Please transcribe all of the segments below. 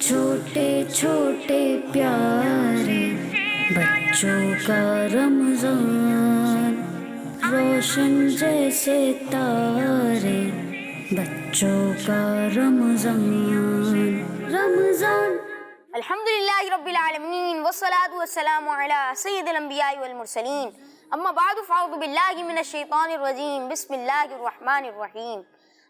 چھوٹے چھوٹے پیارے بچوں کا رمضان، روشن جیسے تارے بچوں کا رمضان، رمضان۔ الحمدللہ رب العالمین والصلاة والسلام علی سید الانبیاء والمرسلین، اما بعد فاعوذ باللہ من الشیطان الرجیم، بسم اللہ الرحمن الرحیم۔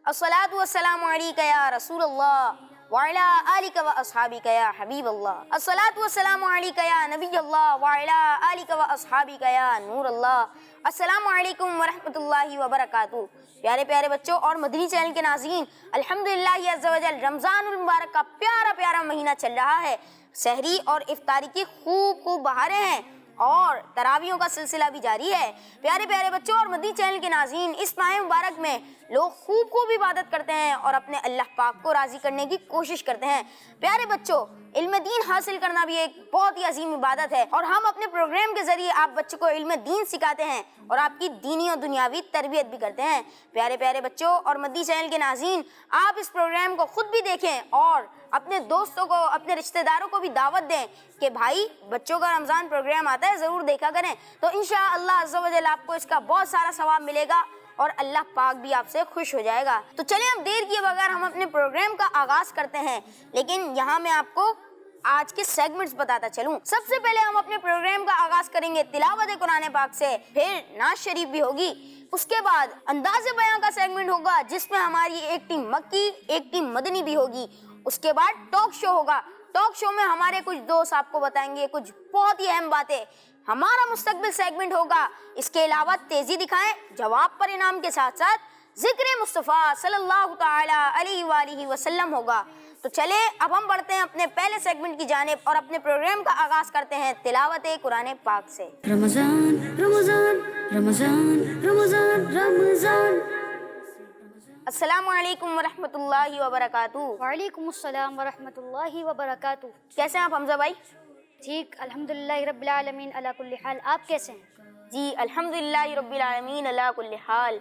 الصلاة والسلام علیکہ یا رسول اللہ وعلی آلک و اصحابک یا حبیب اللہ، الصلاة والسلام علیکہ یا نبی اللہ وعلی آلک و اصحابک یا نور اللہ۔ السلام علیکم ورحمۃ اللہ وبرکاتہ۔ پیارے پیارے بچوں اور مدنی چینل کے ناظرین، الحمدللہ عز و جل رمضان المبارک کا پیارا پیارا مہینہ چل رہا ہے۔ سحری اور افطاری کی خوب خوب بہاریں ہیں اور تراویحوں کا سلسلہ بھی جاری ہے۔ پیارے پیارے بچوں اور مدنی چینل کے ناظرین، اس ماہ مبارک میں لوگ خوب خوب عبادت کرتے ہیں اور اپنے اللہ پاک کو راضی کرنے کی کوشش کرتے ہیں۔ پیارے بچوں، علم دین حاصل کرنا بھی ایک بہت ہی عظیم عبادت ہے، اور ہم اپنے پروگرام کے ذریعے آپ بچوں کو علم دین سکھاتے ہیں اور آپ کی دینی اور دنیاوی تربیت بھی کرتے ہیں۔ پیارے پیارے بچوں اور مدنی چینل کے ناظرین، آپ اس پروگرام کو خود بھی دیکھیں اور اپنے دوستوں کو، اپنے رشتہ داروں کو بھی دعوت دیں کہ بھائی بچوں کا رمضان پروگرام آتا ہے، ضرور دیکھا کریں، تو انشاءاللہ عز و جل آپ کو اس کا بہت سارا ثواب ملے گا اور اللہ پاک بھی آپ سے خوش ہو جائے گا۔ تو چلیں ہم دیر کیے بغیر ہم اپنے پروگرام کا آغاز کرتے ہیں، لیکن یہاں میں آپ کو آج کے سیگمنٹس بتاتا چلوں۔ سب سے پہلے ہم اپنے پروگرام کا آغاز کریں گے تلاوت قرآن پاک سے، پھر نعت شریف بھی ہوگی، اس کے بعد انداز بیان کا سیگمنٹ ہوگا جس میں ہماری ایک ٹیم مکی ایک ٹیم مدنی بھی ہوگی، اس کے بعد ٹاک شو ہوگا۔ ٹاک شو میں ہمارے کچھ دوست آپ کو بتائیں گے کچھ بہت ہی اہم باتیں۔ ہمارا مستقبل سیگمنٹ ہوگا، اس کے علاوہ تیزی دکھائیں جواب پر انعام کے ساتھ ساتھ ذکر مصطفیٰ صلی اللہ تعالی علیہ وآلہ وسلم ہوگا۔ تو چلے اب ہم بڑھتے ہیں اپنے پہلے سیگمنٹ کی جانب اور اپنے پروگرام کا آغاز کرتے ہیں تلاوت قرآن پاک سے۔ رمضان رمضان رمضان رمضان رمضان۔ السلام علیکم ورحمۃ اللہ وبرکاتہ۔ وعلیکم السلام ورحمۃ اللہ وبرکاتہ۔ کیسے ہیں آپ حمزہ بھائی؟ ٹھیک، الحمدللہ رب العالمین علی کل حال۔ آپ کیسے ہیں؟ جی الحمدللہ رب العالمین علی کل حال۔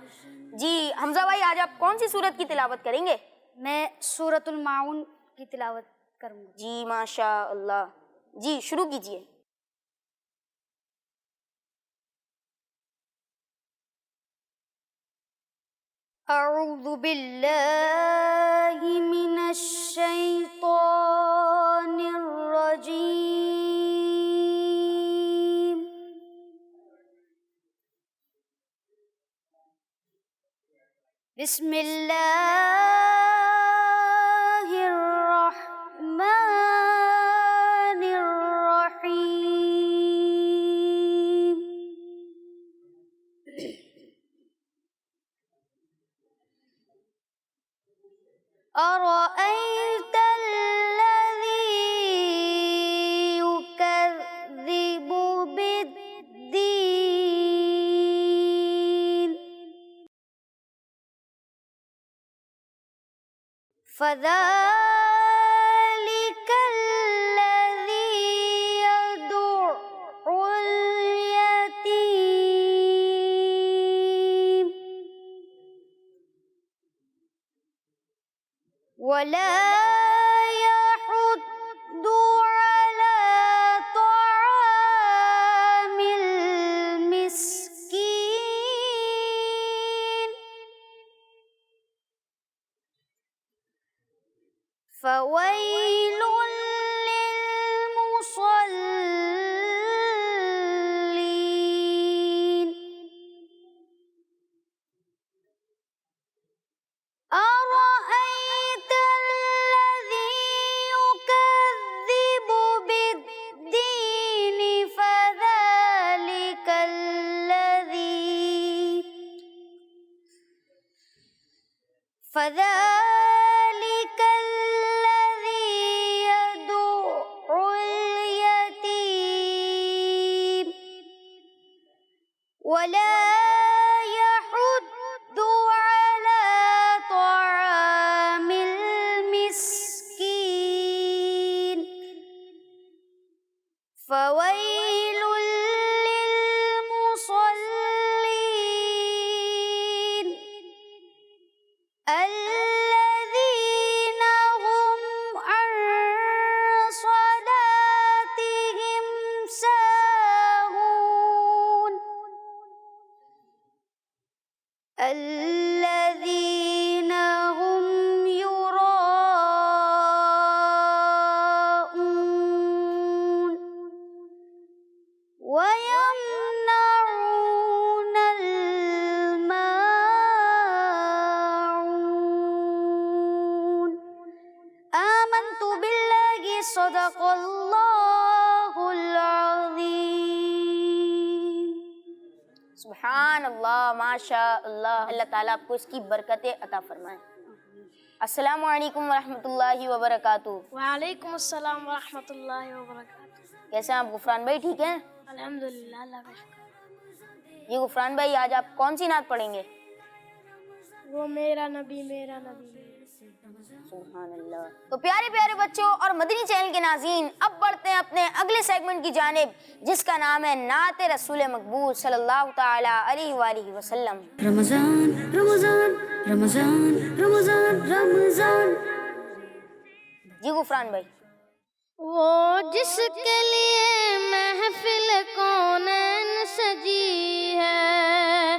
جی حمزہ بھائی، آج آپ کون سی سورت کی تلاوت کریں گے؟ میں سورۃ الماعون کی تلاوت کروں گا۔ جی ماشاء اللہ، جی شروع کیجیے۔ اعوذ باللہ من الشیطان الرجیم، بسم اللہ الرحمن الرحیم۔ أرأيت الذي يكذب بالدين، فذلك الذي يدع اليتيم ولا يحض على طعام المسكين، فويل للمصلين، أرأيت الذي يكذب بالدين، فذلك الذي يدع اليتيم ولا يحض على طعام المسكين، فويل للمصلين الذين هم عن الذين هم يراءون ويمنعون الماعون. آمنت بالله صدق اللہ العظیم. سبحان اللہ، ماشاء اللہ. اللہ تعالیٰ آپ کو اس کی برکتیں عطا فرمائے. السلام علیکم ورحمۃ اللہ وبرکاتہ. وعلیکم السلام ورحمۃ اللہ وبرکاتہ. کیسے ہیں آپ غفران بھائی؟ ٹھیک ہیں الحمدللہ، اللہ کا شکر. یہ غفران بھائی آج آپ کون سی نعت پڑھیں گے؟ وہ میرا نبی میرا نبی. سبحان اللہ. تو پیارے پیارے بچوں اور مدنی چینل کے ناظرین، اب بڑھتے ہیں اپنے اگلے سیگمنٹ کی جانب، جس کا نام ہے نعت رسول مقبول صلی اللہ تعالی علیہ وآلہ وسلم. رمضان رمضان رمضان رمضان رمضان. جی غفران بھائی. وہ جس کے لیے محفل کونین سجی ہے،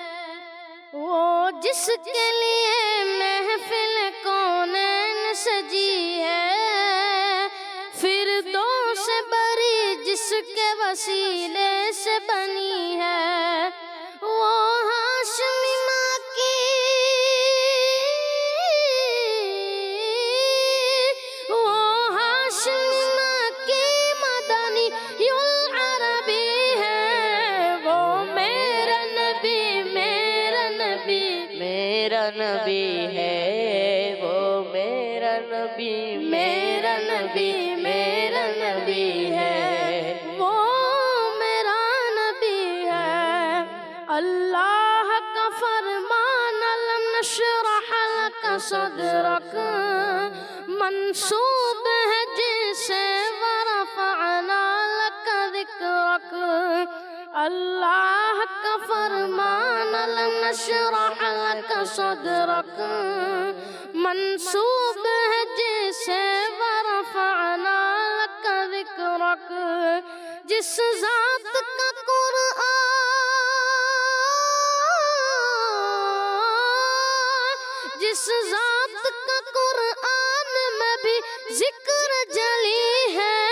وہ جس کے لیے محفل کونین سجی ہے، فردوس بری جس کے وسیلے سے بنی ہے، وہ ہاشمی ماں کی، وہ ہاشمی ماں کی مدنی العربی ہے، وہ میرا نبی میرا نبی میرا نبی ہے، وہ میرا نبی میرا نبی میرا نبی ہے، وہ میرا نبی ہے. اللہ کا فرمان لم نشرح لك صدرك منسوب ہے جسے ورفعنا لك ذکرک. اللہ کا فرمان لم نشرح لك صدرك منسوب ہے جسے ورفعنا لك ذکرک. جس ذات کا قرآن، جس ذات کا قرآن میں بھی ذکر جلی ہے،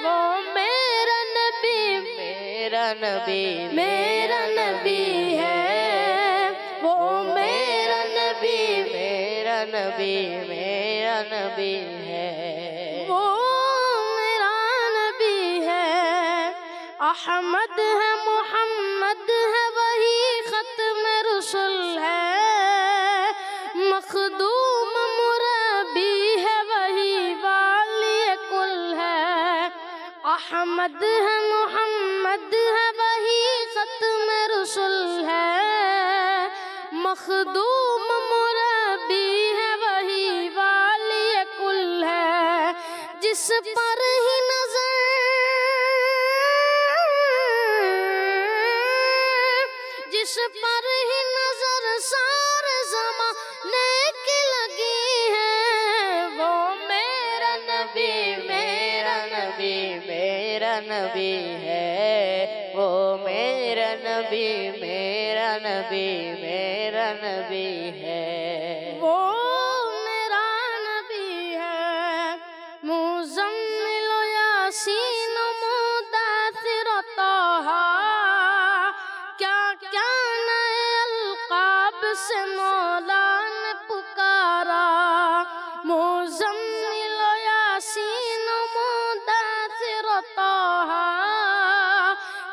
وہ میرا نبی میرا نبی میرا نبی ہے، وہ میرا نبی میرا نبی میرا نبی ہے، وہ میرا نبی ہے. احمد ہے محمد ہے وہی ختم رسول ہے، مخدوم مربی ہے وہی والی کل ہے. احمد ہے محمد ہے وہی ختم رسول ہے، مخدوم مربی ہے وہی والی کل ہے. جس پر ہی نظر، جس پر ہی نظر سارے زمانے کی لگی ہے، وہ میرا نبی میرا نبی میرا نبی ہے، وہ میرا نبی میرا نبی میرا نبی ہے، وہ میرا نبی ہے. مزمل و یاسین و مدثر و طہ، کیا کیا نئے القاب سے مولا نے پکارا. مزمل و یاسین و مدثر و طہ،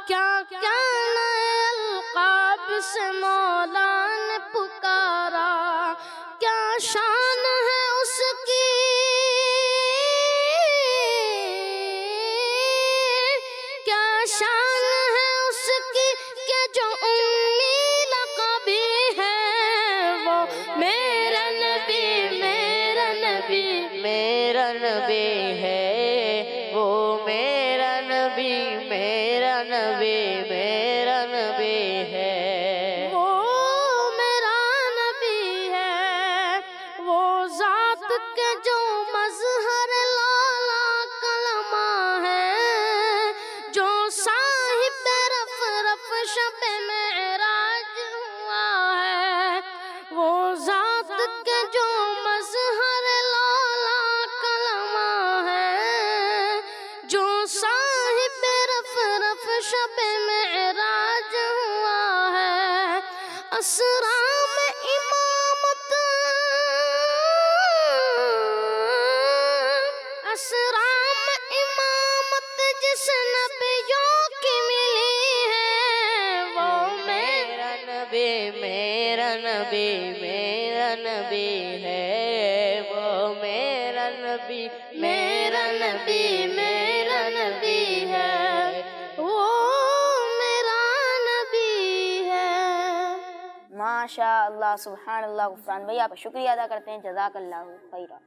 کیا کیا نئے القاب سے مولا نے پکارا. کیا شان ہے اس کی، کیا شان ہے اس کی کہ جو امی لقبی ہے، وہ میرا نبی میرا نبی میرا نبی ہے، وہ میرا نبی میرا نبی میرا نبی ہے، وہ اسرام امامت جس نبیوں کی ملی ہے وہ میرا نبی میرا نبی میرا نبی ہے وہ میرا نبی میرا نبی میرا نبی ہے وہ میرا نبی ہے. ماشاء اللہ سبحان اللہ. غفران بھائی آپ کا شکریہ ادا کرتے ہیں, جزاک اللہ خیرہ.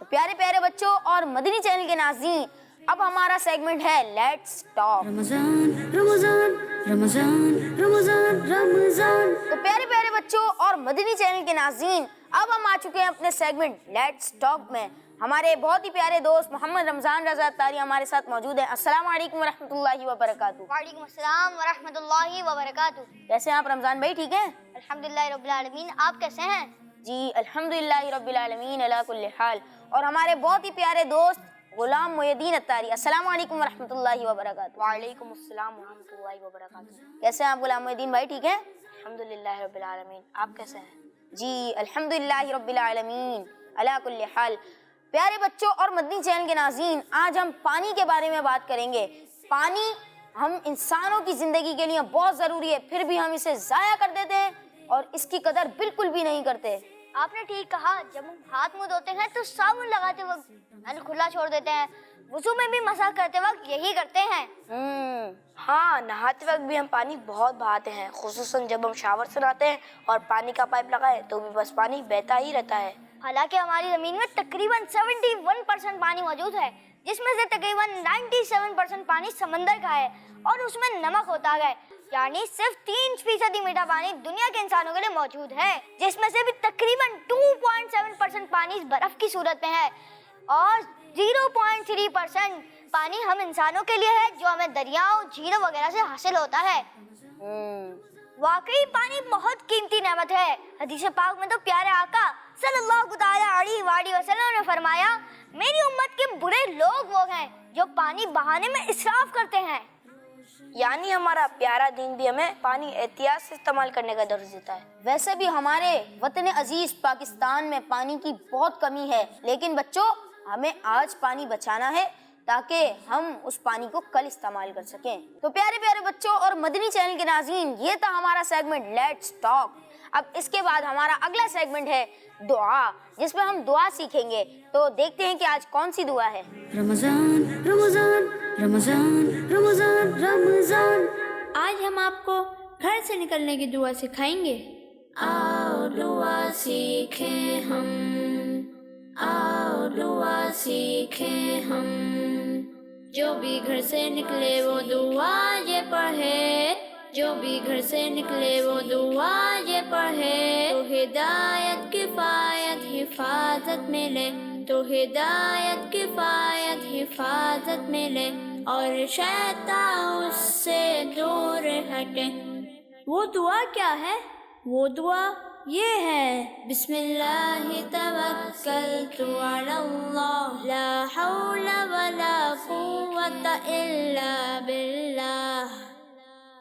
تو پیارے پیارے بچوں اور مدنی چینل کے ناظرین, اب ہمارا سیگمنٹ ہے لیٹس ٹاک. رمضان رمضان رمضان رمضان رمضان. تو پیارے پیارے بچوں اور مدنی چینل کے ناظرین, اب ہم آ چکے ہیں اپنے سیگمنٹ لیٹس ٹاک میں. ہمارے بہت ہی پیارے دوست محمد رمضان رضا اتاری ہمارے ساتھ موجود ہیں. السلام علیکم ورحمۃ اللہ وبرکاتہ. وعلیکم السلام ورحمۃ اللہ وبرکاتہ. کیسے ہیں آپ رمضان بھائی, ٹھیک ہیں؟ الحمدللہ رب العالمین, آپ کیسے ہیں؟ جی الحمدللہ رب العالمین علی کل حال. اور ہمارے بہت ہی پیارے دوست غلام محی الدین اتاری, السلام علیکم ورحمۃ اللہ وبرکاتہ. وعلیکم السلام ورحمۃ اللہ وبرکاتہ. کیسے ہیں آپ غلام محی الدین بھائی, ٹھیک ہیں؟ الحمدللہ رب العالمین, آپ کیسے ہیں؟ جی الحمدللہ رب العالمین علی کل حال. پیارے بچوں اور مدنی چینل کے ناظرین, آج ہم پانی کے بارے میں بات کریں گے. پانی ہم انسانوں کی زندگی کے لیے بہت ضروری ہے, پھر بھی ہم اسے ضائع کر دیتے ہیں اور اس کی قدر بالکل بھی نہیں کرتے. آپ نے ٹھیک کہا, جب ہم ہاتھ منہ دھوتے ہیں تو صابن لگاتے وقت نل کھلا چھوڑ دیتے ہیں. وضو میں بھی مسح کرتے وقت یہی کرتے ہیں. ہاں, نہاتے وقت بھی ہم پانی بہت بہاتے ہیں, خصوصاً جب ہم شاور سے نہاتے ہیں اور پانی کا پائپ لگائے تو بھی بس پانی بہتا ہی رہتا ہے. حالانکہ ہماری زمین میں تقریباً 71% پانی موجود ہے, جس میں سے تقریباً 97% پانی سمندر کا ہے اور اس میں نمک ہوتا ہے. یعنی صرف 3% میٹھا پانی دنیا کے انسانوں کے لیے موجود ہے, جس میں سے بھی تقریباً 2.7% پانی برف کی صورت میں ہے اور 0.3% پانی ہم انسانوں کے لیے ہے جو ہمیں دریاؤں, جھیلوں وغیرہ سے حاصل ہوتا ہے. واقعی پانی بہت قیمتی نعمت ہے. حدیث پاک میں تو پیارے آقا صلی اللہ تعالی علیہ وآلہ وسلم نے فرمایا, میری امت کے برے لوگ وہ ہیں جو پانی بہانے میں اسراف کرتے ہیں. یعنی ہمارا پیارا دین بھی ہمیں پانی احتیاط سے استعمال کرنے کا درس دیتا ہے. ویسے بھی ہمارے وطن عزیز پاکستان میں پانی کی بہت کمی ہے, لیکن بچوں ہمیں آج پانی بچانا ہے تاکہ ہم اس پانی کو کل استعمال کر سکیں. تو پیارے پیارے بچوں اور مدنی چینل کے ناظرین, یہ تھا ہمارا سیگمنٹ لیٹس ٹاک. اب اس کے بعد ہمارا اگلا سیگمنٹ ہے دعا, جس میں ہم دعا سیکھیں گے. تو دیکھتے ہیں کہ آج کون سی دعا ہے. رمضان رمضان رمضان رمضان رمضان. آج ہم آپ کو گھر سے نکلنے کی دعا سکھائیں گے. آؤ دعا سیکھیں ہم, آؤ دعا سیکھیں ہم, جو بھی گھر سے نکلے وہ دعا یہ پڑھے, جو بھی گھر سے نکلے وہ دعا یہ پڑھے, تو ہدایت کفایت حفاظت ملے, تو ہدایت کفایت حفاظت ملے, اور شیطان اس سے دور ہٹے. وہ دعا کیا ہے؟ وہ دعا یہ ہے, بسم اللہ توکلت علی اللہ, لا حول ولا قوت الا باللہ.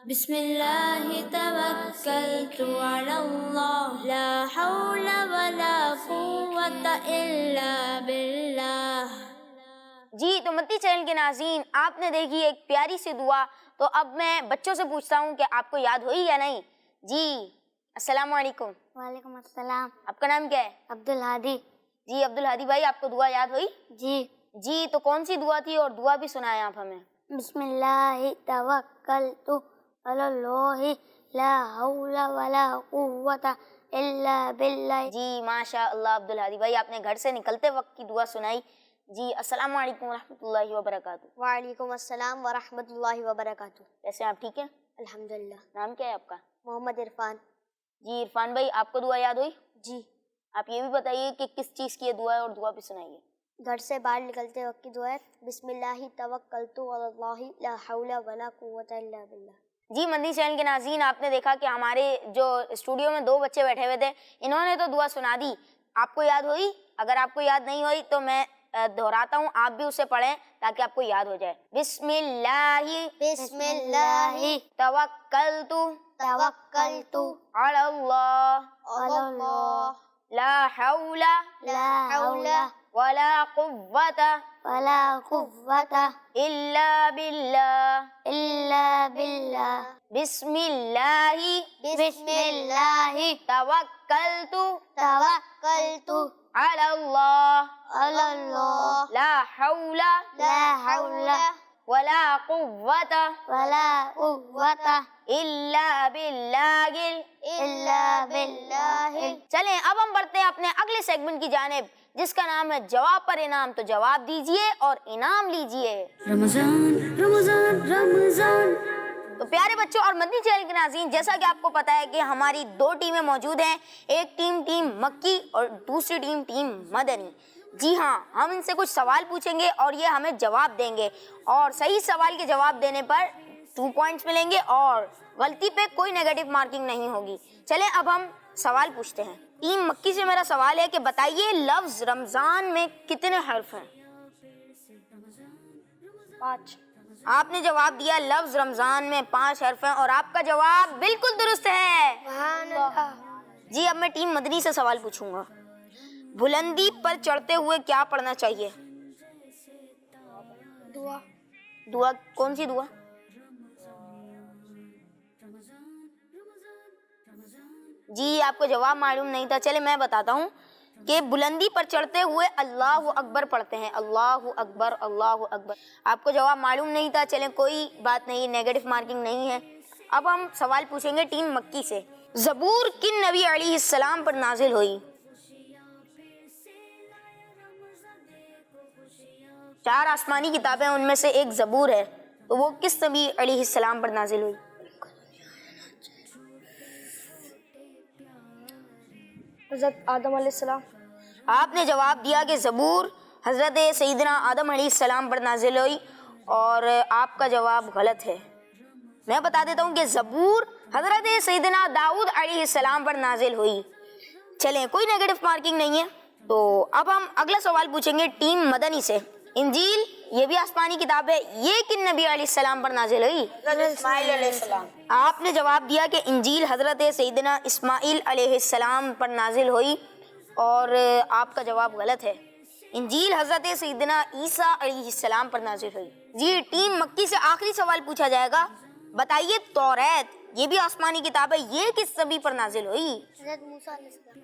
بسم اللہ توکلت علی اللہ, لا حول ولا قوت الا باللہ. جی تو مدنی چینل کے ناظرین, آپ نے دیکھی ایک پیاری سی دعا. تو اب میں بچوں سے پوچھتا ہوں کہ آپ کو یاد ہوئی یا نہیں. جی السلام علیکم. وعلیکم السلام. آپ کا نام کیا ہے؟ عبدالہادی. جی عبدالہادی بھائی, آپ کو دعا یاد ہوئی؟ جی. جی تو کون سی دعا تھی اور دعا بھی سنائیں آپ ہمیں. بسم اللہ توکلت علی اللہ, لا حول ولا قوت الا باللہ. جی ماشاء اللہ عبدالہادی بھائی, آپ نے گھر سے نکلتے وقت کی دعا سنائی. جی السلام علیکم ورحمۃ اللہ وبرکاتہ. وعلیکم السلام ورحمۃ اللہ وبرکاتہ. کیسے آپ, ٹھیک ہیں؟ الحمدللہ. نام کیا ہے آپ کا؟ محمد عرفان. جی عرفان بھائی, آپ کو دعا یاد ہوئی؟ جی. آپ یہ بھی بتائیے کہ کس چیز کی یہ دعا ہے اور دعا بھی سنائیے. گھر سے باہر نکلتے وقت کی دعا ہے, بسم اللہ توکلت علی اللہ, لا حول ولا قوت الا باللہ. جی مدنی چینل کے ناظرین, آپ نے دیکھا کہ ہمارے جو اسٹوڈیو میں 2 بچے بیٹھے ہوئے تھے, انہوں نے تو دعا سنا دی. آپ کو یاد ہوئی؟ اگر آپ کو یاد نہیں ہوئی تو میں دہراتا ہوں, آپ بھی اسے پڑھیں تاکہ آپ کو یاد ہو جائے. بسم اللہ بسم اللہ توکلت توکلت علی اللہ, علی اللہ, لا حول لا حول ولا قوة ولا قوة إلا بالله إلا بالله بسم الله بسم الله توكلت توكلت على الله على الله لا حول لا حول ولا قوة ولا قوة إلا بالله إلا بالله. چلیں اب ہم بڑھتے ہیں اپنے اگلے سیگمنٹ کی جانب جس کا نام ہے جواب پر انعام. تو جواب دیجئے اور انعام لیجئے. رمضان رمضان رمضان. تو پیارے بچوں اور مدنی چینل کے ناظرین، جیسا کہ آپ کو پتا ہے کہ ہماری دو ٹیمیں موجود ہیں، ایک ٹیم مکی اور دوسری ٹیم مدنی. جی ہاں، ہم ان سے کچھ سوال پوچھیں گے اور یہ ہمیں جواب دیں گے، اور صحیح سوال کے جواب دینے پر 2 پوائنٹس ملیں گے اور غلطی پہ کوئی نیگیٹو مارکنگ نہیں ہوگی. چلیں اب ہم سوال پوچھتے ہیں. ٹیم مکی سے میرا سوال ہے کہ بتائیے لفظ رمضان میں کتنے حرف ہیں؟ 5. آپ نے جواب دیا لفظ رمضان میں 5 حرف ہیں اور آپ کا جواب بالکل درست ہے. جی اب میں ٹیم مدنی سے سوال پوچھوں گا. بلندی پر چڑھتے ہوئے کیا پڑھنا چاہیے؟ دعا. کون سی دعا؟ جی آپ کو جواب معلوم نہیں تھا. چلے میں بتاتا ہوں کہ بلندی پر چڑھتے ہوئے اللہ اکبر پڑھتے ہیں. اللہ اکبر اللہ اکبر. آپ کو جواب معلوم نہیں تھا. چلیں کوئی بات نہیں، نیگیٹو مارکنگ نہیں ہے. اب ہم سوال پوچھیں گے ٹیم مکی سے. زبور کن نبی علیہ السلام پر نازل ہوئی؟ 4 آسمانی کتابیں، ان میں سے ایک زبور ہے، تو وہ کس نبی علیہ السلام پر نازل ہوئی؟ حضرت آدم علیہ السلام. آپ نے جواب دیا کہ زبور حضرت سیدنا آدم علیہ السلام پر نازل ہوئی اور آپ کا جواب غلط ہے. میں بتا دیتا ہوں کہ زبور حضرت سیدنا داؤد علیہ السلام پر نازل ہوئی. چلیں کوئی نیگیٹو مارکنگ نہیں ہے. تو اب ہم اگلا سوال پوچھیں گے ٹیم مدنی سے. انجیل یہ بھی آسمانی کتاب ہے، یہ کن نبی علیہ السلام پر نازل ہوئی؟ اسماعیل علیہ السلام. آپ نے جواب دیا کہ انجیل حضرت سیدنا اسماعیل علیہ السلام پر نازل ہوئی اور آپ کا جواب غلط ہے. انجیل حضرت سیدنا عیسیٰ علیہ السلام پر نازل ہوئی. جی ٹیم مکی سے آخری سوال پوچھا جائے گا. بتائیے توریت یہ بھی آسمانی کتاب ہے، یہ کس نبی پر نازل ہوئی؟ حضرت موسیٰ علیہ السلام.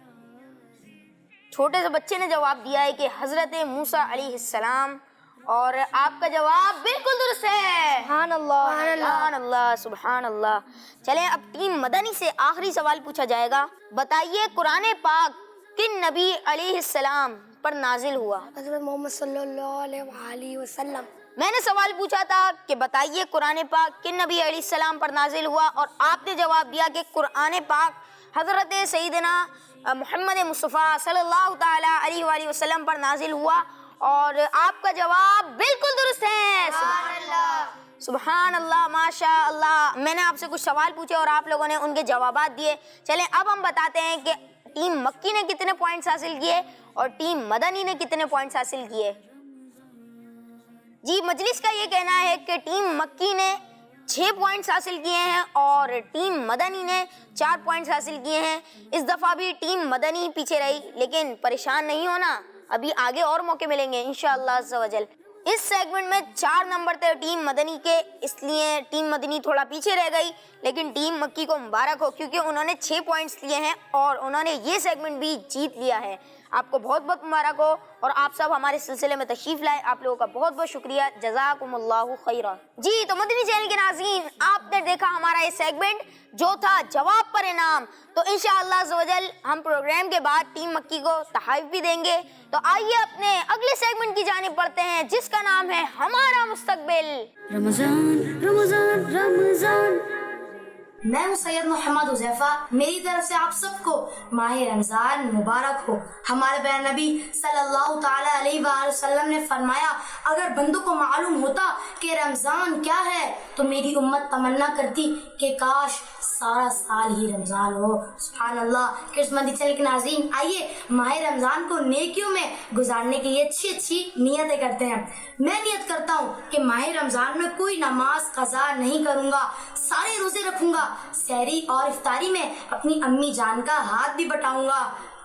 چھوٹے سے بچے نے جواب دیا ہے کہ حضرت موسیٰ علیہ السلام، اور آپ کا جواب بالکل درست ہے. سبحان اللہ. سبحان اللہ سبحان اللہ. چلیں اب ٹیم مدنی سے آخری سوال پوچھا جائے گا. بتائیے قرآن پاک کن نبی علیہ السلام پر نازل ہوا؟ حضرت محمد صلی اللہ علیہ وسلم. میں نے سوال پوچھا تھا کہ بتائیے قرآن پاک کن نبی علیہ السلام پر نازل ہوا، اور آپ نے جواب دیا کہ قرآن پاک حضرت سیدنا محمد مصطفیٰ صلی اللہ تعالیٰ علیہ وآلہ وسلم پر نازل ہوا، اور آپ کا جواب بالکل درست ہے. سبحان اللہ سبحان اللہ ماشاء اللہ. میں نے آپ سے کچھ سوال پوچھے اور آپ لوگوں نے ان کے جوابات دیے. چلیں اب ہم بتاتے ہیں کہ ٹیم مکی نے کتنے پوائنٹس حاصل کیے اور ٹیم مدنی نے کتنے پوائنٹس حاصل کیے. جی مجلس کا یہ کہنا ہے کہ ٹیم مکی نے 6 پوائنٹس حاصل کیے ہیں اور ٹیم مدنی نے 4 پوائنٹس حاصل کیے ہیں. اس دفعہ بھی ٹیم مدنی پیچھے رہی، لیکن پریشان نہیں ہونا، ابھی آگے اور موقع ملیں گے انشاءاللہ عز و جل. اس سیگمنٹ میں 4 نمبر تھے ٹیم مدنی کے، اس لیے ٹیم مدنی تھوڑا پیچھے رہ گئی، لیکن ٹیم مکی کو مبارک ہو کیونکہ انہوں نے 6 پوائنٹس لیے ہیں اور انہوں نے یہ سیگمنٹ بھی جیت لیا ہے. آپ کو بہت بہت مبارک ہو اور آپ سب ہمارے سلسلے میں تشریف لائے. آپ لوگوں کا بہت بہت شکریہ. جزاکم اللہ خیرا. جی تو مدنی چینل کے ناظرین، آپ نے دیکھا ہمارا یہ سیگمنٹ جو تھا جواب پر انعام. تو انشاءاللہ عز و جل ہم پروگرام کے بعد ٹیم مکی کو تحائف بھی دیں گے. تو آئیے اپنے اگلے سیگمنٹ کی جانب پڑھتے ہیں جس کا نام ہے ہمارا مستقبل. رمضان رمضان رمضان. میں ہوں سید محمد حذیفہ. میری طرف سے آپ سب کو ماہ رمضان مبارک ہو. ہمارے پیارے نبی صلی اللہ تعالیٰ علیہ وآلہ وسلم نے فرمایا اگر بندوں کو معلوم ہوتا کہ رمضان کیا ہے تو میری امت تمنا کرتی کہ کاش سارا سال ہی رمضان ہو. سبحان اللہ. کرسمتی چینل کے ناظرین، آئیے ماہ رمضان کو نیکیوں میں گزارنے کے لیے اچھی اچھی نیتیں کرتے ہیں. میں نیت کرتا ہوں کہ ماہ رمضان میں کوئی نماز قضا نہیں کروں گا، سارے روزے رکھوں گا، سحری اور افطاری میں اپنی امی جان کا ہاتھ بھی بٹاؤں گا.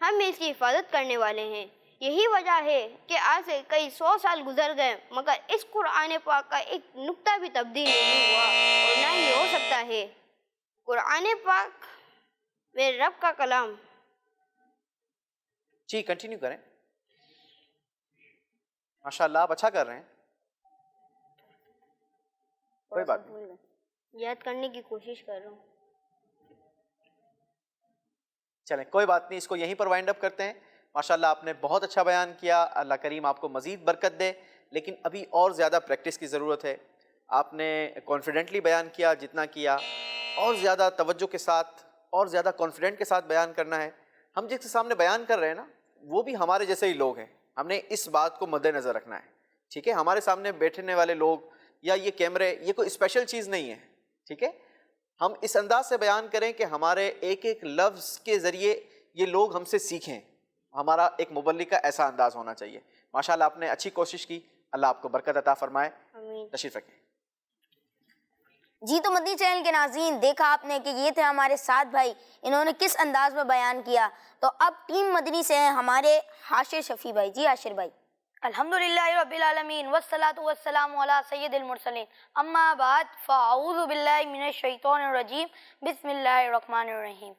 ہم بھی اس کی حفاظت کرنے والے ہیں۔ یہی وجہ ہے کہ آج سے کئی 100 سال گزر گئے مگر اس قرآن پاک کا ایک نقطہ بھی تبدیل نہیں ہوا اور نہ ہی ہو سکتا ہے۔ قرآن پاک میرے رب کا کلام۔ جی کنٹینیو کریں، ماشاءاللہ آپ اچھا کر رہے ہیں، کوئی بات نہیں، یاد کرنے کی کوشش کر رہا ہوں۔ چلیں کوئی بات نہیں، اس کو یہیں پر وائنڈ اپ کرتے ہیں۔ ماشاءاللہ آپ نے بہت اچھا بیان کیا، اللہ کریم آپ کو مزید برکت دے، لیکن ابھی اور زیادہ پریکٹس کی ضرورت ہے۔ آپ نے کانفیڈنٹلی بیان کیا جتنا کیا، اور زیادہ توجہ کے ساتھ اور زیادہ کانفیڈنٹ کے ساتھ بیان کرنا ہے۔ ہم جس کے سامنے بیان کر رہے ہیں نا وہ بھی ہمارے جیسے ہی لوگ ہیں، ہم نے اس بات کو مد نظر رکھنا ہے، ٹھیک ہے؟ ہمارے سامنے بیٹھنے والے لوگ یا یہ کیمرے یہ کوئی اسپیشل چیز نہیں ہے، ٹھیک ہے؟ ہم اس انداز سے بیان کریں کہ ہمارے ایک ایک لفظ کے ذریعے یہ لوگ ہم سے سیکھیں، ہمارا ایک مبلغ کا ایسا انداز ہونا چاہیے۔ ماشاءاللہ آپ نے اچھی کوشش کی، اللہ آپ کو برکت عطا فرمائے۔ تشریف رکھیں۔ جی تو مدنی چینل کے ناظرین، دیکھا آپ نے کہ یہ تھے ہمارے ساتھ بھائی، انہوں نے کس انداز میں بیان کیا۔ تو اب ٹیم مدنی سے ہیں ہمارے حاشر شفیع بھائی۔ جی حاشر بھائی۔ الحمدللہ رب العالمین والصلاة والسلام علی سید المرسلین، اما بعد فاعوذ باللہ من الشیطان الرجیم، بسم اللہ الرحمن الرحیم۔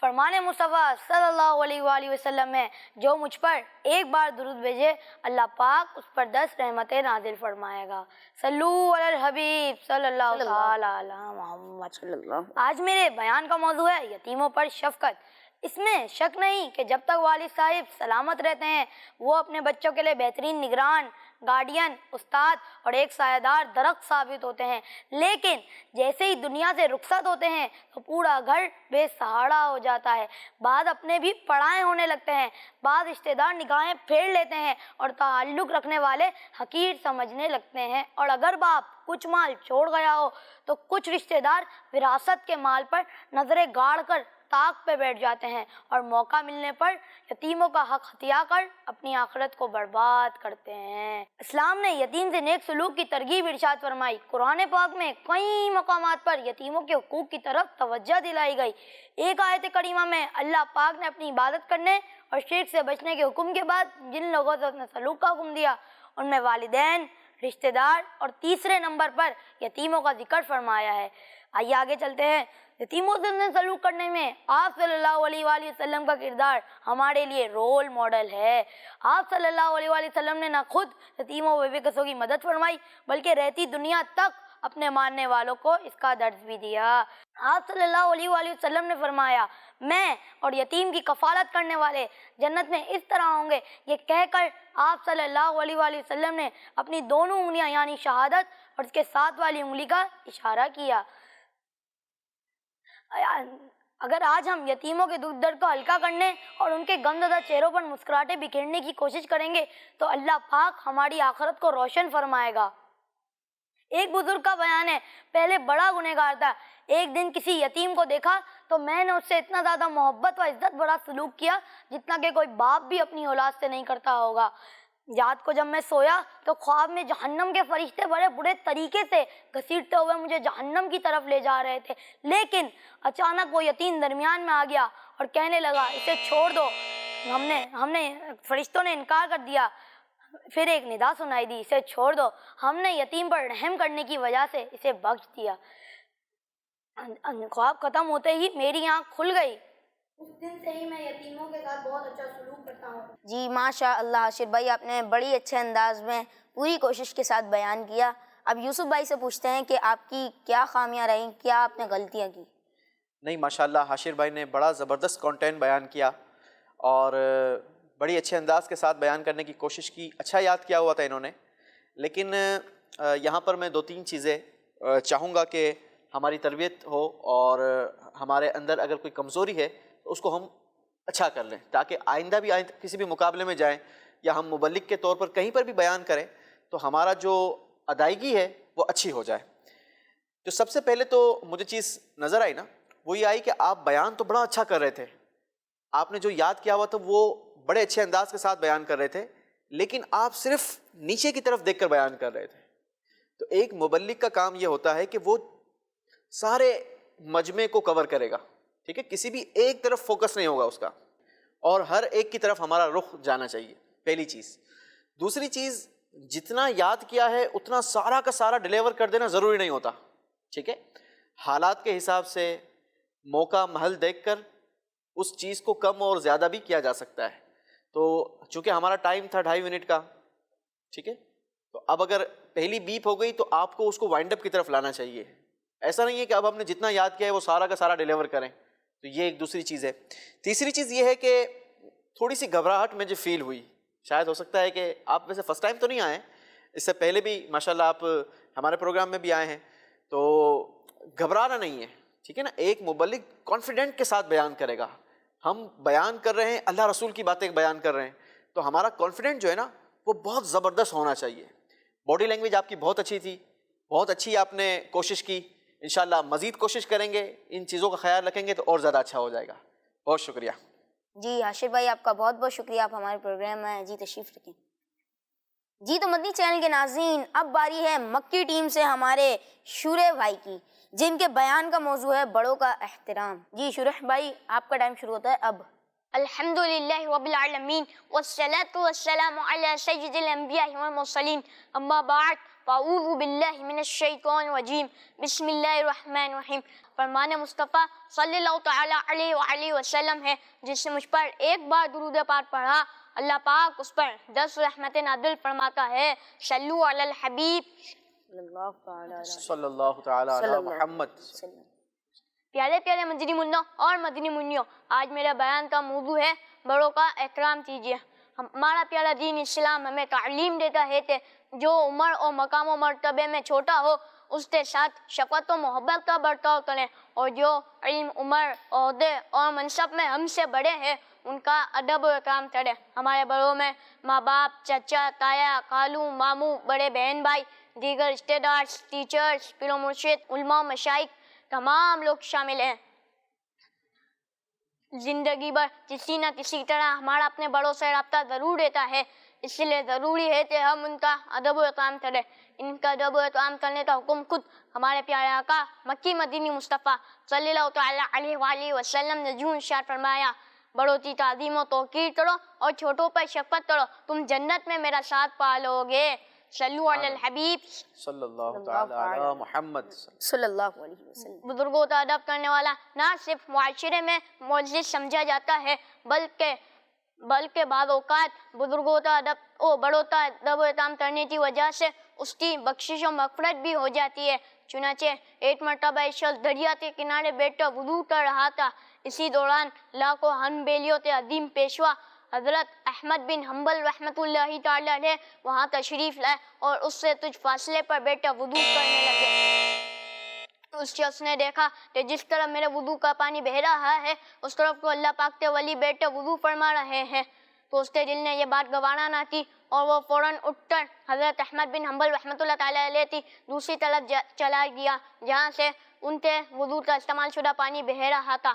فرمان مصطفیٰ صلی اللہ علیہ وآلہ وسلم ہے، جو مجھ پر ایک بار درود بھیجے اللہ پاک اس پر 10 رحمتیں نازل فرمائے گا۔ صلو علی الحبیب صلی اللہ تعالی علی محمد صلی اللہ۔ آج میرے بیان کا موضوع ہے یتیموں پر شفقت۔ اس میں شک نہیں کہ جب تک والد صاحب سلامت رہتے ہیں وہ اپنے بچوں کے لیے بہترین نگران، گارڈین، استاد اور ایک سایہ دار درخت ثابت ہوتے ہیں، لیکن جیسے ہی دنیا سے رخصت ہوتے ہیں تو پورا گھر بے سہارا ہو جاتا ہے۔ بعض اپنے بھی پڑھائے ہونے لگتے ہیں، بعض رشتہ دار نگاہیں پھیر لیتے ہیں اور تعلق رکھنے والے حقیر سمجھنے لگتے ہیں، اور اگر باپ کچھ مال چھوڑ گیا ہو تو کچھ رشتہ دار وراثت کے مال پر نظریں گاڑ کر طاق پہ بیٹھ جاتے ہیں اور موقع ملنے پر یتیموں کا حق ہتھیا کر اپنی آخرت کو برباد کرتے ہیں۔ اسلام نے یتیم سے نیک سلوک کی ترغیب ارشاد فرمائی۔ قرآن پاک میں کئی مقامات پر یتیموں کے حقوق کی طرف توجہ دلائی گئی۔ ایک آیت کریمہ میں اللہ پاک نے اپنی عبادت کرنے اور شرک سے بچنے کے حکم کے بعد جن لوگوں سے اپنے سلوک کا حکم دیا ان میں والدین، رشتہ دار اور تیسرے نمبر پر یتیموں کا ذکر فرمایا ہے۔ آئیے آگے چلتے ہیں۔ یتیموں سے سلوک کرنے میں آپ صلی اللہ علیہ وآلہ وسلم کا کردار ہمارے لیے رول ماڈل ہے۔ آپ صلی اللہ علیہ وآلہ وسلم نے نہ خود یتیموں و بے کسوں کی مدد فرمائی بلکہ رہتی دنیا تک اپنے ماننے والوں کو اس کا درس بھی دیا۔ آپ صلی اللہ علیہ وآلہ وسلم نے فرمایا، میں اور یتیم کی کفالت کرنے والے جنت میں اس طرح ہوں گے۔ یہ کہہ کر آپ صلی اللہ علیہ وآلہ وسلم نے اپنی دونوں انگلیاں یعنی شہادت اور اس کے ساتھ والی انگلی کا اشارہ کیا۔ اگر آج ہم یتیموں کے دکھ درد کو ہلکا کرنے اور ان کے غمزدہ چہروں پر مسکراہٹیں بکھیرنے کی کوشش کریں گے تو اللہ پاک ہماری آخرت کو روشن فرمائے گا۔ ایک بزرگ کا بیان ہے، پہلے بڑا گنہگار تھا، ایک دن کسی یتیم کو دیکھا تو میں نے اس سے اتنا زیادہ محبت و عزت بڑا سلوک کیا جتنا کہ کوئی باپ بھی اپنی اولاد سے نہیں کرتا ہوگا۔ رات کو جب میں سویا تو خواب میں جہنم کے فرشتے بڑے برے طریقے سے گھسیٹتے ہوئے مجھے جہنم کی طرف لے جا رہے تھے، لیکن اچانک وہ یتیم درمیان میں آ گیا اور کہنے لگا اسے چھوڑ دو۔ ہم نے فرشتوں نے انکار کر دیا۔ پھر ایک ندا سنائی دی، اسے چھوڑ دو۔ ہم نے یتیم پر رحم کرنے کی وجہ سے اسے بخش دیا۔ خواب ختم ہوتے ہی میری آنکھ کھل گئی۔ اس دن سے ہی میں یتیموں کے ساتھ بہت اچھا سلوک کرتا ہوں۔ جی ماشاء اللہ حاشر بھائی، آپ نے بڑی اچھے انداز میں پوری کوشش کے ساتھ بیان کیا۔ اب یوسف بھائی سے پوچھتے ہیں کہ آپ کی کیا خامیاں رہیں، کیا آپ نے غلطیاں کی؟ نہیں ماشاءاللہ حاشر بھائی نے بڑا زبردست کانٹینٹ بیان کیا اور بڑی اچھے انداز کے ساتھ بیان کرنے کی کوشش کی، اچھا یاد کیا ہوا تھا انہوں نے، لیکن یہاں پر میں 2-3 چیزیں چاہوں گا کہ ہماری تربیت ہو اور ہمارے اندر اگر کوئی کمزوری ہے تو اس کو ہم اچھا کر لیں تاکہ آئندہ کسی بھی مقابلے میں جائیں یا ہم مبلغ کے طور پر کہیں پر بھی بیان کریں تو ہمارا جو ادائیگی ہے وہ اچھی ہو جائے۔ جو سب سے پہلے تو مجھے چیز نظر آئی نا وہ یہ آئی کہ آپ بیان تو بڑا اچھا کر رہے تھے، آپ نے جو یاد کیا ہوا تھا وہ بڑے اچھے انداز کے ساتھ بیان کر رہے تھے، لیکن آپ صرف نیچے کی طرف دیکھ کر بیان کر رہے تھے۔ تو ایک مبلغ کا کام یہ ہوتا ہے کہ وہ سارے مجمع کو کور کرے گا، ٹھیک ہے، کسی بھی ایک طرف فوکس نہیں ہوگا اس کا، اور ہر ایک کی طرف ہمارا رخ جانا چاہیے، پہلی چیز۔ دوسری چیز، جتنا یاد کیا ہے اتنا سارا کا سارا ڈیلیور کر دینا ضروری نہیں ہوتا، ٹھیک ہے؟ حالات کے حساب سے موقع محل دیکھ کر اس چیز کو کم اور زیادہ بھی کیا جا سکتا ہے۔ تو چونکہ ہمارا ٹائم تھا 2.5 منٹ کا، ٹھیک ہے، تو اب اگر پہلی بیپ ہو گئی تو آپ کو اس کو وائنڈ اپ کی طرف لانا چاہیے۔ ایسا نہیں ہے کہ اب ہم نے جتنا یاد کیا ہے وہ سارا کا سارا ڈیلیور کریں، تو یہ ایک دوسری چیز ہے۔ تیسری چیز یہ ہے کہ تھوڑی سی گھبراہٹ مجھے فیل ہوئی، شاید ہو سکتا ہے کہ آپ ویسے فرسٹ ٹائم تو نہیں آئے، اس سے پہلے بھی ماشاءاللہ آپ ہمارے پروگرام میں بھی آئے ہیں، تو گھبرانا نہیں ہے، ٹھیک ہے نا۔ ایک مبلغ کانفیڈنٹ کے ساتھ بیان کرے گا، ہم بیان کر رہے ہیں اللہ رسول کی باتیں بیان کر رہے ہیں، تو ہمارا کانفیڈنٹ جو ہے نا وہ بہت زبردست ہونا چاہیے۔ باڈی لینگویج آپ کی بہت اچھی تھی، بہت اچھی آپ نے کوشش کی، انشاءاللہ مزید کوشش کریں گے، ان چیزوں کا خیال رکھیں گے تو اور زیادہ اچھا ہو جائے گا۔ بہت شکریہ۔ جی حاشر بھائی آپ کا بہت بہت شکریہ، آپ ہمارے پروگرام میں جی تشریف رکھیں۔ جی تو مدنی چینل کے ناظرین، اب باری ہے مکی ٹیم سے ہمارے شورح بھائی کی، جن کے بیان کا موضوع ہے بڑوں کا احترام۔ جی شورح بھائی آپ کا ٹائم شروع ہوتا ہے اب۔ الحمدللہ رب العالمین والصلاة والسلام علی سید الانبیاء والمرسلین، اما بعد فاعوذ باللہ من الشیطان الرجیم، بسم اللہ الرحمن الرحیم۔ فرمان مصطفیٰ صلی اللہ تعالی علیہ وآلہ وسلم ہے، جس نے مجھ پر ایک بار درود پاک پڑھا اللہ پاک اس پر 10 رحمت نازل فرماتا ہے۔ صلو علی الحبیب صلی اللہ تعالی علی محمد۔ پیارے پیارے مدنی منوں اور مدنی منیوں، آج میرا بیان کا موضوع ہے بڑوں کا احترام کیجیے۔ ہمارا پیارا دین اسلام ہمیں تعلیم دیتا ہے کہ جو عمر اور مقام و مرتبے میں چھوٹا ہو اس کے ساتھ شفقت و محبت کا برتاؤ کریں، اور جو علم، عمر، عہدے اور منصب میں ہم سے بڑے ہیں ان کا ادب و احترام کریں۔ ہمارے بڑوں میں ماں باپ، چچا، تایا، خالو، ماموں، بڑے بہن بھائی، دیگر رشتہ دار، ٹیچرز، پیر و مرشد، علماء، مشائخ، تمام لوگ شامل ہیں۔ زندگی بھر کسی نہ کسی طرح ہمارا اپنے بڑوں سے رابطہ ضرور رہتا ہے، اس لیے ضروری ہے کہ ہم ان کا ادب و احترام کریں۔ ان کا ادب و احترام کرنے کا حکم خود ہمارے پیارے آقا مکی مدینی مصطفیٰ صلی اللہ تعالیٰ علیہ وآلہ وسلم نے یوں ارشاد فرمایا، بڑوں کی تعظیم و توقیر کرو اور چھوٹوں پر شفقت کرو، تم جنت میں میرا ساتھ پالو گے۔ صلو علی الحبیب صلی اللہ تعالی علی محمد صلی اللہ علیہ وسلم۔ بزرگوں کا ادب کرنے والا نہ صرف معاشرے میں معزز سمجھا جاتا ہے بلکہ بعض اوقات بزرگوں کا ادب و بڑوں کا ادب و احترام کرنے کی وجہ سے اس کی بخشش و مغفرت بھی ہو جاتی ہے۔ چنانچہ ایک مرتبہ ایک شخص دریا کے کنارے بیٹھ کر وضو کر رہا تھا، اسی دوران لاکھوں ہن بیلیوں کے عظیم پیشوا حضرت احمد بن حنبل رحمۃ اللہ تعالیٰ علیہ وہاں تشریف لائے اور اس سے کچھ فاصلے پر بیٹھ کر وضو کرنے لگے۔ اس شخص نے دیکھا کہ جس طرح میرے وضو کا پانی بہہ رہا ہے اس طرف کو اللہ پاک کے ولی بیٹھ کر وضو فرما رہے ہیں، تو اس کے دل نے یہ بات گوارا نہ کی اور وہ فوراً اٹھ کر حضرت احمد بن حنبل رحمۃ اللہ تعالیٰ علیہ کی دوسری طرف چلا گیا جہاں سے ان کے وضو کا استعمال شدہ پانی بہہ رہا تھا۔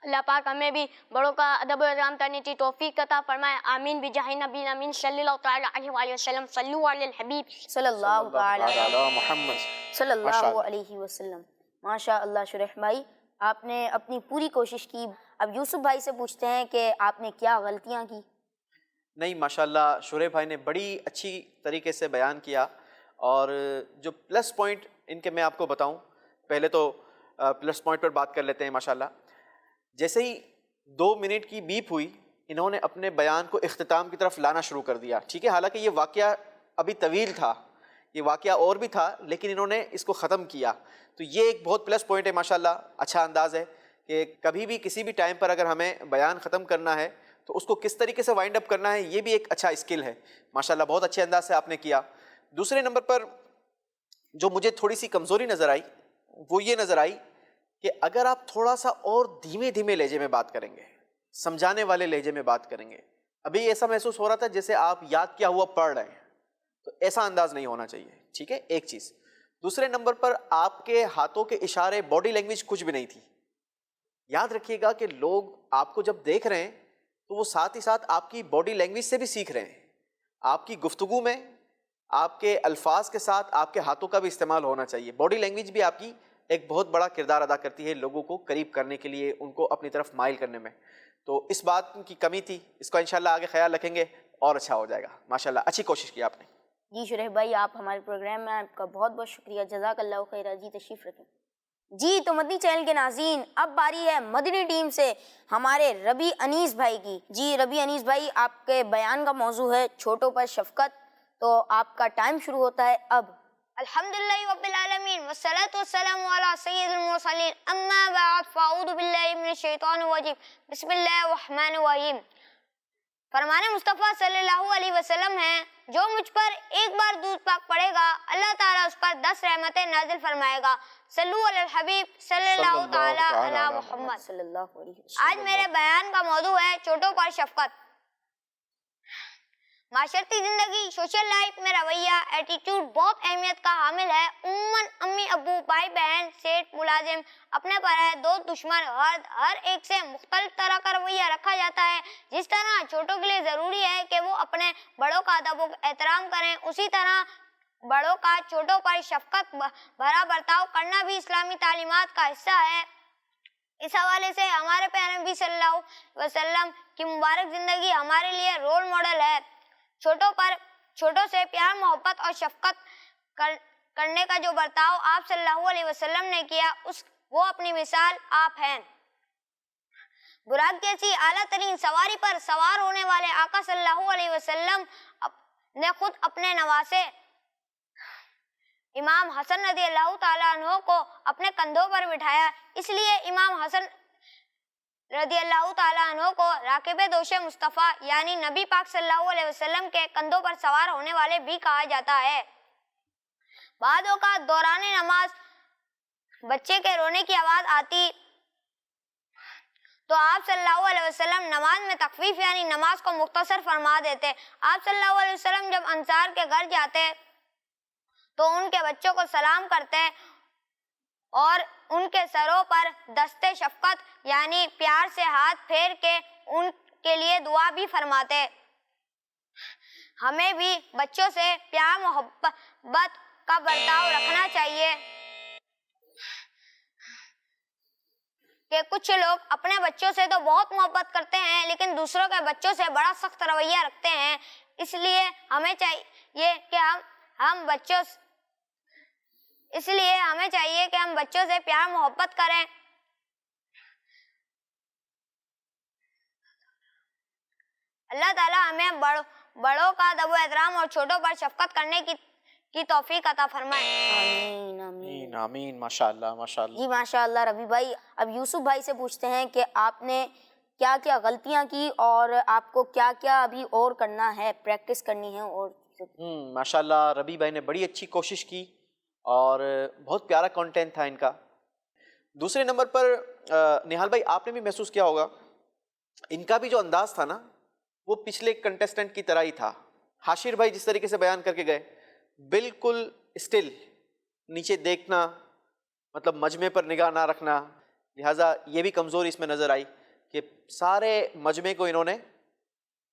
اللہ پاک ہمیں بھی بڑوں کا ادب و احترام کرنے کی توفیق عطا فرمائے، آمین بجاہ نبی الامین صلی اللہ تعالی علیہ وآلہ وسلم۔ صلو علی الحبیب صلی اللہ تعالی علی محمد صلی اللہ علیہ وسلم۔ ماشاء اللہ شورح بھائی آپ نے اپنی پوری کوشش کی۔ اب یوسف بھائی سے پوچھتے ہیں کہ آپ نے کیا غلطیاں کی؟ نہیں ماشاءاللہ شورح بھائی نے بڑی اچھی طریقے سے بیان کیا، اور جو پلس پوائنٹ ان کے میں آپ کو بتاؤں، پہلے تو پلس پوائنٹ پر بات کر لیتے ہیں۔ ماشاءاللہ جیسے ہی 2 منٹ کی بیپ ہوئی انہوں نے اپنے بیان کو اختتام کی طرف لانا شروع کر دیا، ٹھیک ہے، حالانکہ یہ واقعہ ابھی طویل تھا، یہ واقعہ اور بھی تھا، لیکن انہوں نے اس کو ختم کیا، تو یہ ایک بہت پلس پوائنٹ ہے ماشاءاللہ، اچھا انداز ہے کہ کبھی بھی کسی بھی ٹائم پر اگر ہمیں بیان ختم کرنا ہے تو اس کو کس طریقے سے وائنڈ اپ کرنا ہے، یہ بھی ایک اچھا اسکل ہے ماشاءاللہ، بہت اچھے انداز سے آپ نے کیا۔ دوسرے نمبر پر جو مجھے تھوڑی سی کمزوری نظر آئی وہ یہ نظر آئی کہ اگر آپ تھوڑا سا اور دھیمے دھیمے لہجے میں بات کریں گے، سمجھانے والے لہجے میں بات کریں گے، ابھی ایسا محسوس ہو رہا تھا جیسے آپ یاد کیا ہوا پڑھ رہے ہیں، تو ایسا انداز نہیں ہونا چاہیے، ٹھیک ہے، ایک چیز۔ دوسرے نمبر پر آپ کے ہاتھوں کے اشارے، باڈی لینگویج کچھ بھی نہیں تھی۔ یاد رکھیے گا کہ لوگ آپ کو جب دیکھ رہے ہیں تو وہ ساتھ ہی ساتھ آپ کی باڈی لینگویج سے بھی سیکھ رہے ہیں، آپ کی گفتگو میں آپ کے الفاظ کے ساتھ آپ کے ہاتھوں کا بھی استعمال ہونا چاہیے۔ باڈی لینگویج بھی آپ کی ایک بہت بڑا کردار ادا کرتی ہے لوگوں کو قریب کرنے کے لیے، ان کو اپنی طرف مائل کرنے میں۔ تو اس بات کی کمی تھی، اس کا انشاءاللہ آگے خیال رکھیں گے اور اچھا ہو جائے گا. ماشاءاللہ اچھی کوشش کی آپ نے. جی شریف بھائی آپ ہمارے پروگرام میں آپ کا بہت بہت شکریہ، جزاک اللہ خیر. جی تشریف رکھیں. جی تو مدنی چینل کے ناظرین، اب باری ہے مدنی ٹیم سے ہمارے ربی انیس بھائی کی. جی ربی انیس بھائی، آپ کے بیان کا موضوع ہے چھوٹوں پر شفقت، تو آپ کا ٹائم شروع ہوتا ہے اب. الحمدللہ رب العالمین والصلاة والسلام علی سید المرسلین، اما بعد فاعوذ باللہ من الشیطان الرجیم، بسم اللہ الرحمن الرحیم. فرمان مصطفیٰ صلی اللہ علیہ وسلم ہے، جو مجھ پر ایک بار دودھ پاک پڑے گا اللہ تعالیٰ اس پر 10 رحمتیں نازل فرمائے گا. صلو علی الحبیب صلی اللہ تعالیٰ علی محمد صلی اللہ علیہ وسلم. آج میرے بیان کا موضوع ہے چھوٹوں پر شفقت. معاشرتی زندگی، سوشل لائف میں رویہ، ایٹیٹیوڈ بہت اہمیت کا حامل ہے. عموماً امی ابو، بھائی بہن، سیٹ، ملازم، اپنے پرائے، دوست، دشمن، غرض، ہر ایک سے مختلف طرح کا رویہ رکھا جاتا ہے. جس طرح چھوٹوں کے لیے ضروری ہے کہ وہ اپنے بڑوں کا ادب و احترام کریں، اسی طرح بڑوں کا چھوٹوں پر شفقت بھرا برتاؤ کرنا بھی اسلامی تعلیمات کا حصہ ہے. اس حوالے سے ہمارے پیارے نبی صلی اللہ علیہ وسلم کی مبارک زندگی ہمارے لیے رول ماڈل ہے. چھوٹوں سے پیار، محبت اور شفقت کرنے کا جو برتاؤ آپ صلی اللہ علیہ وسلم نے کیا، وہ اپنی مثال آپ ہیں. براق جیسی اعلیٰ ترین سواری پر سوار ہونے والے آقا صلی اللہ علیہ وسلم نے خود اپنے نواسے امام حسن رضی اللہ تعالیٰ عنہ کو اپنے کندھوں پر بٹھایا. اس لیے امام حسن رضی اللہ تعالیٰ عنہ کو راکب دوش مصطفیٰ یعنی نبی پاک صلی اللہ علیہ وسلم کے کندھوں پر سوار ہونے والے بھی کہا جاتا ہے. بعد اوقات دوران نماز بچے کے رونے کی آواز آتی تو آپ صلی اللہ علیہ وسلم نماز میں تخفیف یعنی نماز کو مختصر فرما دیتے. آپ صلی اللہ علیہ وسلم جب انصار کے گھر جاتے تو ان کے بچوں کو سلام کرتے اور ان کے سروں پر دستے شفقت یعنی پیار سے ہاتھ پھیر کے ان کے لیے دعا بھی فرماتے. ہمیں بھی بچوں سے پیار محبت کا برتاؤ رکھنا چاہیے کہ کچھ لوگ اپنے بچوں سے تو بہت محبت کرتے ہیں لیکن دوسروں کے بچوں سے بڑا سخت رویہ رکھتے ہیں. اس لیے ہمیں چاہیے کہ ہم بچوں سے پیار محبت کریں. اللہ تعالیٰ ہمیں بڑوں کا ادب و احترام اور چھوٹوں پر شفقت کرنے کی توفیق عطا فرمائے. آمین آمین آمین. ماشاءاللہ ماشاءاللہ. جی ماشاءاللہ ربی بھائی. اب یوسف بھائی سے پوچھتے ہیں کہ آپ نے کیا کیا غلطیاں کی اور آپ کو کیا کیا ابھی اور کرنا ہے، پریکٹس کرنی ہے. اور ماشاءاللہ ربی بھائی نے بڑی اچھی کوشش کی اور بہت پیارا کانٹینٹ تھا ان کا. دوسرے نمبر پر نہال بھائی آپ نے بھی محسوس کیا ہوگا ان کا بھی جو انداز تھا نا وہ پچھلے کنٹیسٹنٹ کی طرح ہی تھا. حاشر بھائی جس طریقے سے بیان کر کے گئے بالکل اسٹل نیچے دیکھنا، مطلب مجمع پر نگاہ نہ رکھنا، لہٰذا یہ بھی کمزوری اس میں نظر آئی کہ سارے مجمع کو انہوں نے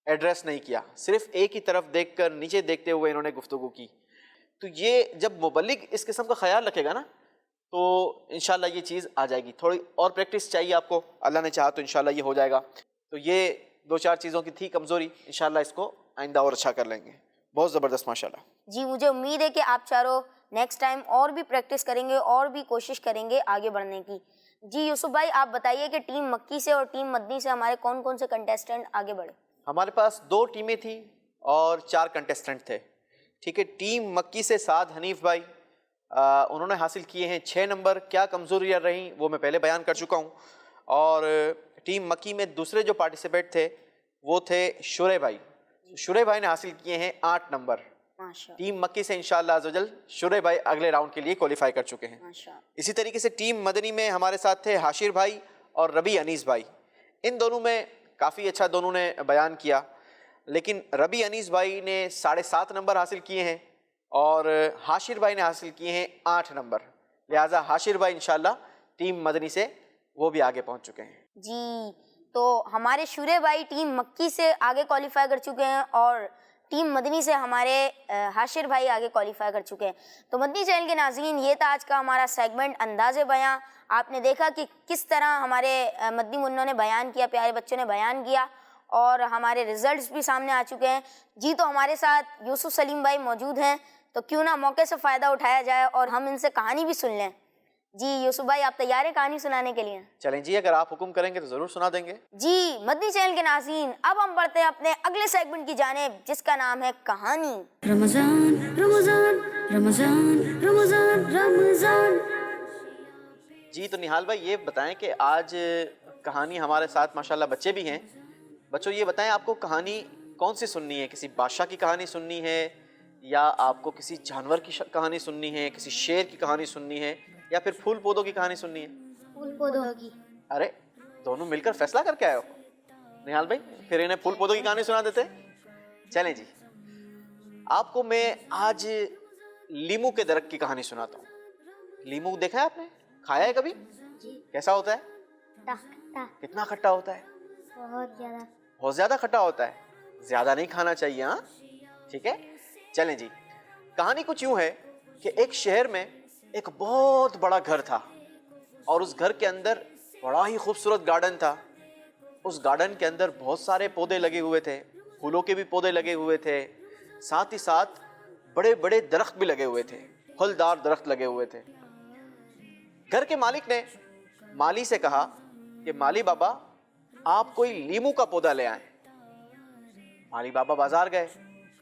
ایڈریس نہیں کیا، صرف ایک ہی طرف دیکھ کر نیچے دیکھتے ہوئے انہوں نے گفتگو کی. تو یہ جب مبلغ اس قسم کا خیال رکھے گا نا تو انشاءاللہ یہ چیز آ جائے گی. تھوڑی اور پریکٹس چاہیے آپ کو، اللہ نے چاہا تو انشاءاللہ یہ ہو جائے گا. تو یہ 2-4 چیزوں کی تھی کمزوری، انشاءاللہ اس کو آئندہ اور اچھا کر لیں گے. بہت زبردست ماشاءاللہ. جی مجھے امید ہے کہ آپ چاروں نیکسٹ ٹائم اور بھی پریکٹس کریں گے اور بھی کوشش کریں گے آگے بڑھنے کی. جی یوسف بھائی آپ بتائیے کہ ٹیم مکی سے اور ٹیم مدنی سے ہمارے کون کون سے کنٹیسٹنٹ آگے بڑھے؟ ہمارے پاس 2 ٹیمیں تھیں اور 4 کنٹیسٹنٹ تھے. ٹھیک ہے، ٹیم مکی سے سعد حنیف بھائی انہوں نے حاصل کیے ہیں 6 نمبر. کیا کمزوریاں رہیں وہ میں پہلے بیان کر چکا ہوں. اور ٹیم مکی میں دوسرے جو پارٹیسپیٹ تھے وہ تھے شورے بھائی. شورے بھائی نے حاصل کیے ہیں 8 نمبر. ٹیم مکی سے انشاءاللہ عزوجل شورے بھائی اگلے راؤنڈ کے لیے کوالیفائی کر چکے ہیں. اسی طریقے سے ٹیم مدنی میں ہمارے ساتھ تھے حاشر بھائی اور ربی انیس بھائی. ان دونوں میں کافی اچھا دونوں نے بیان کیا، لیکن ربی انیس بھائی نے 7.5 نمبر حاصل کیے ہیں اور حاشر بھائی نے حاصل کیے ہیں 8 نمبر. لہٰذا حاشر بھائی انشاءاللہ ٹیم مدنی سے وہ بھی آگے پہنچ چکے ہیں. جی تو ہمارے شورے بھائی ٹیم مکی سے آگے کوالیفائی کر چکے ہیں اور ٹیم مدنی سے ہمارے حاشر بھائی آگے کوالیفائی کر چکے ہیں. تو مدنی چینل کے ناظرین، یہ تھا آج کا ہمارا سیگمنٹ انداز بیاں. آپ نے دیکھا کہ کس طرح ہمارے مدنی منوں نے بیان کیا، پیارے بچوں نے بیان کیا، اور ہمارے ریزلٹس بھی سامنے آ چکے ہیں. جی تو ہمارے ساتھ یوسف سلیم بھائی موجود ہیں، تو کیوں نہ موقع سے فائدہ اٹھایا جائے اور ہم ان سے کہانی بھی سن لیں. جی یوسف بھائی، آپ تیار ہیں کہانی سنانے کے لیے؟ چلیں جی، اگر آپ حکم کریں گے تو ضرور سنا دیں گے. جی مدنی چینل کے ناظرین، اب ہم بڑھتے ہیں اپنے اگلے سیگمنٹ کی جانب، جس کا نام ہے کہانی. رمضان رمضان رمضان رمضان رمضان. جی تو نہال بھائی، یہ بتائیں کہ آج کہانی ہمارے ساتھ ماشاءاللہ بچے بھی ہیں. بچوں یہ بتائیں، آپ کو کہانی کون سی سننی ہے؟ کسی بادشاہ کی کہانی سننی ہے، یا آپ کو کسی جانور کی کہانی سننی ہے، کسی شیر کی کہانی سننی ہے، یا پھر پھول پودوں کی کہانی سننی ہے؟ پھول پودوں کی. ارے دونوں مل کر فیصلہ کر کے آئے ہو نہال بھائی، پھر انہیں پھول پودوں کی کہانی سنا دیتے. چلیں جی، آپ کو میں آج لیمو کے درخت کی کہانی سناتا ہوں. لیمو دیکھا ہے آپ نے؟ کھایا ہے کبھی؟ کیسا ہوتا ہے؟ کتنا کھٹا ہوتا ہے؟ بہت زیادہ. بہت زیادہ کھٹا ہوتا ہے. زیادہ نہیں کھانا چاہیے، ہاں ٹھیک ہے. چلیں جی، کہانی کچھ یوں ہے کہ ایک شہر میں ایک بہت بڑا گھر تھا، اور اس گھر کے اندر بڑا ہی خوبصورت گارڈن تھا. اس گارڈن کے اندر بہت سارے پودے لگے ہوئے تھے، پھولوں کے بھی پودے لگے ہوئے تھے، ساتھ ہی ساتھ بڑے بڑے درخت بھی لگے ہوئے تھے، پھلدار درخت لگے ہوئے تھے. گھر کے مالک نے مالی سے کہا کہ مالی بابا، آپ کوئی لیمو کا پودا لے آئیں. مالی بابا بازار گئے